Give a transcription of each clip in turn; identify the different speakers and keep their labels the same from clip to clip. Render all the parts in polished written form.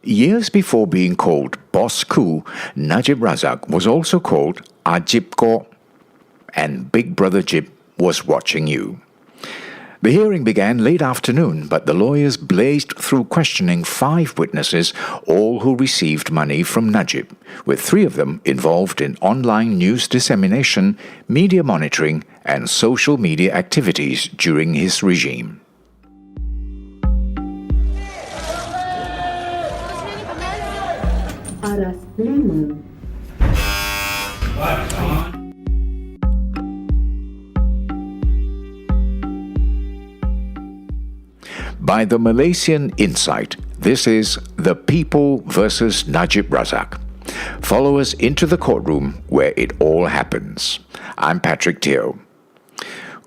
Speaker 1: Years before being called Bossku, Najib Razak was also called AhJibGor, and Big Brother Jib was watching you. The hearing began late afternoon, but the lawyers blazed through questioning 5 witnesses, all who received money from Najib, with 3 of them involved in online news dissemination, media monitoring, and social media activities during his regime. By the Malaysian Insight, this is The People versus Najib Razak. Follow us into the courtroom where it all happens. I'm Patrick Teo.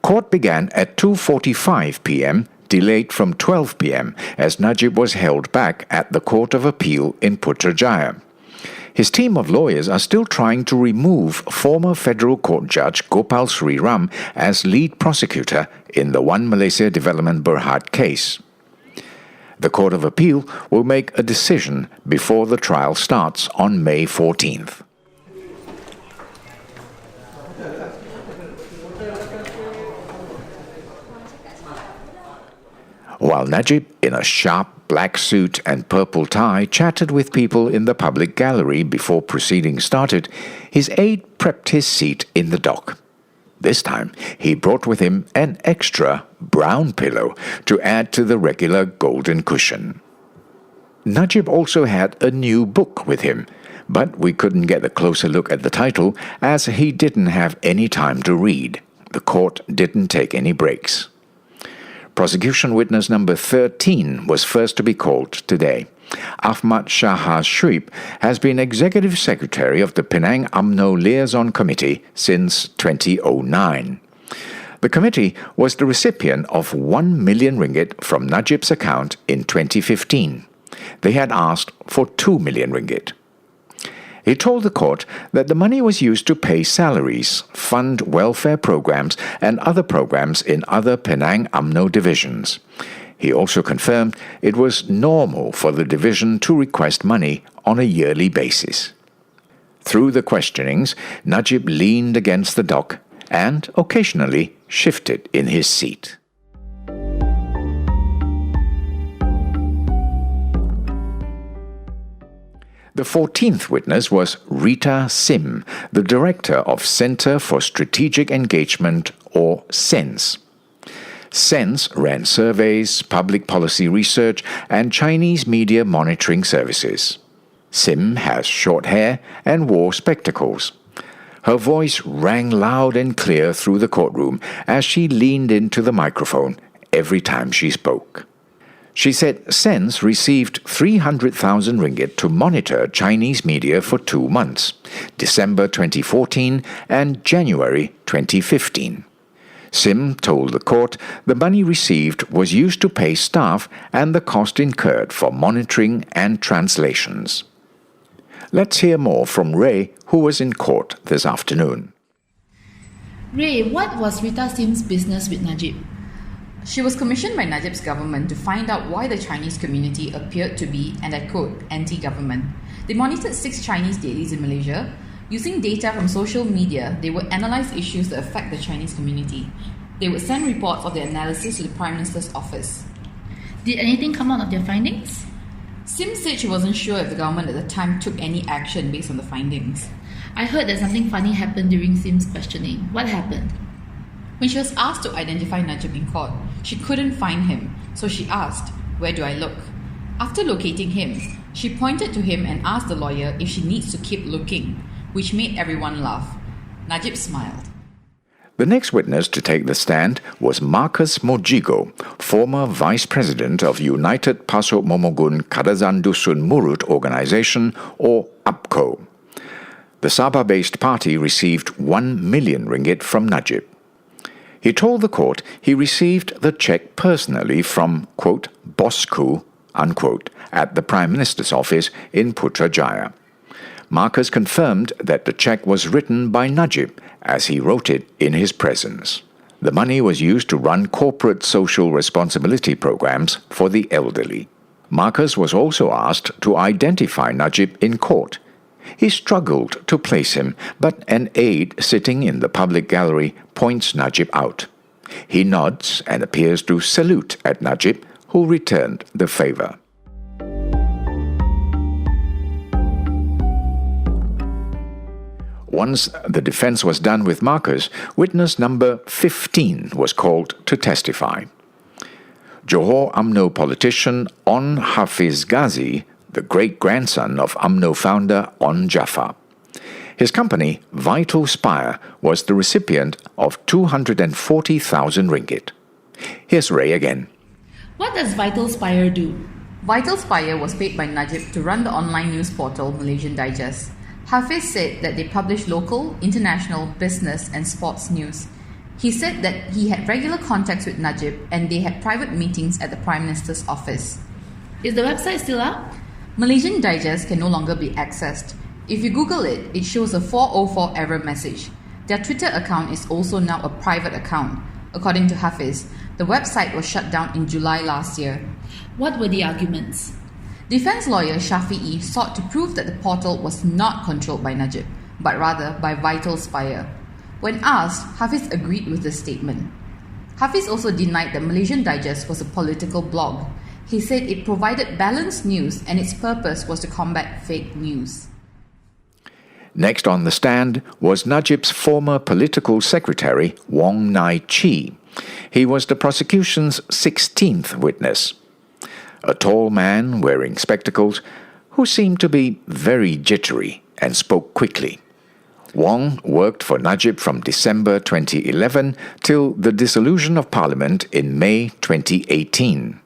Speaker 1: Court began at 2:45 p.m., delayed from 12 p.m. as Najib was held back at the Court of Appeal in Putrajaya. His team of lawyers are still trying to remove former Federal Court Judge Gopal Sriram as lead prosecutor in the One Malaysia Development Berhad case. The Court of Appeal will make a decision before the trial starts on May 14th. While Najib, in a sharp black suit and purple tie, chatted with people in the public gallery before proceedings started, his aide prepped his seat in the dock. This time, he brought with him an extra brown pillow to add to the regular golden cushion. Najib also had a new book with him, but we couldn't get a closer look at the title as he didn't have any time to read. The court didn't take any breaks. Prosecution witness number 13 was first to be called today. Ahmad Shah Shuib has been Executive Secretary of the Penang UMNO Liaison Committee since 2009. The committee was the recipient of 1 million ringgit from Najib's account in 2015. They had asked for 2 million ringgit. He told the court that the money was used to pay salaries, fund welfare programs, and other programs in other Penang UMNO divisions. He also confirmed it was normal for the division to request money on a yearly basis. Through the questionings, Najib leaned against the dock and occasionally shifted in his seat. The 14th witness was Rita Sim, the director of Centre for Strategic Engagement, or CENS. CENS ran surveys, public policy research, and Chinese media monitoring services. Sim has short hair and wore spectacles. Her voice rang loud and clear through the courtroom as she leaned into the microphone every time she spoke. She said CENS received 300,000 ringgit to monitor Chinese media for 2 months, December 2014 and January 2015. Sim told the court the money received was used to pay staff and the cost incurred for monitoring and translations. Let's hear more from Ray, who was in court this afternoon.
Speaker 2: Ray, what was Rita Sim's business with Najib?
Speaker 3: She was commissioned by Najib's government to find out why the Chinese community appeared to be, and I quote, anti-government. They monitored 6 Chinese dailies in Malaysia. Using data from social media, they would analyse issues that affect the Chinese community. They would send reports of their analysis to the Prime Minister's office.
Speaker 2: Did anything come out of their findings?
Speaker 3: Sim said she wasn't sure if the government at the time took any action based on the findings.
Speaker 2: I heard that something funny happened during Sim's questioning. What happened?
Speaker 3: When she was asked to identify Najib in court, she couldn't find him, so she asked, "Where do I look?" After locating him, she pointed to him and asked the lawyer if she needs to keep looking, which made everyone laugh. Najib smiled.
Speaker 1: The next witness to take the stand was Marcus Mojigo, former Vice President of United Pasok Momogun Kadazan Dusun Murut Organisation, or UPCO. The Sabah-based party received 1 million ringgit from Najib. He told the court he received the cheque personally from, quote, Bossku, unquote, at the Prime Minister's office in Putrajaya. Marcus confirmed that the cheque was written by Najib as he wrote it in his presence. The money was used to run corporate social responsibility programs for the elderly. Marcus was also asked to identify Najib in court. He struggled to place him, but an aide sitting in the public gallery points Najib out. He nods and appears to salute at Najib, who returned the favor. Once the defense was done with Marcus, witness number 15 was called to testify. Johor UMNO politician On Hafiz Ghazi, the great-grandson of UMNO founder On Jaffar. His company, Vital Spire, was the recipient of 240,000 ringgit. Here's Ray again.
Speaker 2: What does Vital Spire do?
Speaker 3: Vital Spire was paid by Najib to run the online news portal Malaysian Digest. Hafiz said that they publish local, international, business and sports news. He said that he had regular contacts with Najib and they had private meetings at the Prime Minister's office.
Speaker 2: Is the website still up?
Speaker 3: Malaysian Digest can no longer be accessed. If you Google it, it shows a 404 error message. Their Twitter account is also now a private account. According to Hafiz, the website was shut down in July last year.
Speaker 2: What were the arguments?
Speaker 3: Defense lawyer Shafi'i sought to prove that the portal was not controlled by Najib, but rather by Vital Spire. When asked, Hafiz agreed with the statement. Hafiz also denied that Malaysian Digest was a political blog. He said it provided balanced news and its purpose was to combat fake news.
Speaker 1: Next on the stand was Najib's former political secretary, Wong Nai Chi. He was the prosecution's 16th witness. A tall man wearing spectacles who seemed to be very jittery and spoke quickly. Wong worked for Najib from December 2011 till the dissolution of Parliament in May 2018.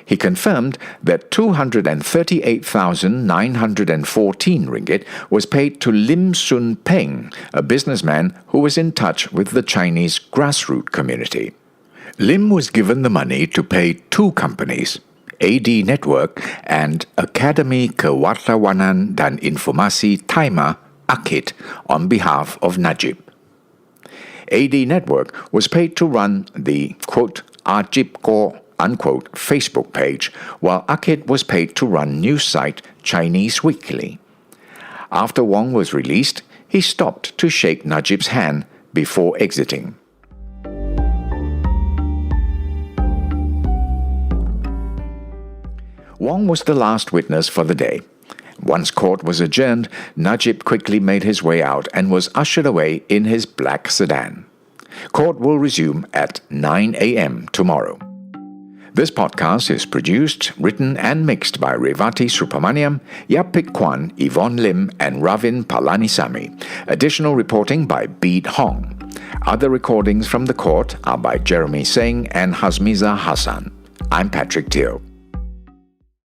Speaker 1: He confirmed that 238,914 ringgit was paid to Lim Sun Peng, a businessman who was in touch with the Chinese grassroots community. Lim was given the money to pay two companies, AD Network and Akademi Kewartawanan dan Informasi Timah (AKIT), on behalf of Najib. AD Network was paid to run the quote AhJibGor unquote Facebook page, while AKIT was paid to run news site Chinese Weekly. After Wong was released, he stopped to shake Najib's hand before exiting. Wong was the last witness for the day. Once court was adjourned, Najib quickly made his way out and was ushered away in his black sedan. Court will resume at 9 a.m. tomorrow. This podcast is produced, written and mixed by Revati Supramaniam, Yapik Kwan, Yvonne Lim and Ravin Palanisamy. Additional reporting by Beat Hong. Other recordings from the court are by Jeremy Singh and Hasmiza Hassan. I'm Patrick Teo.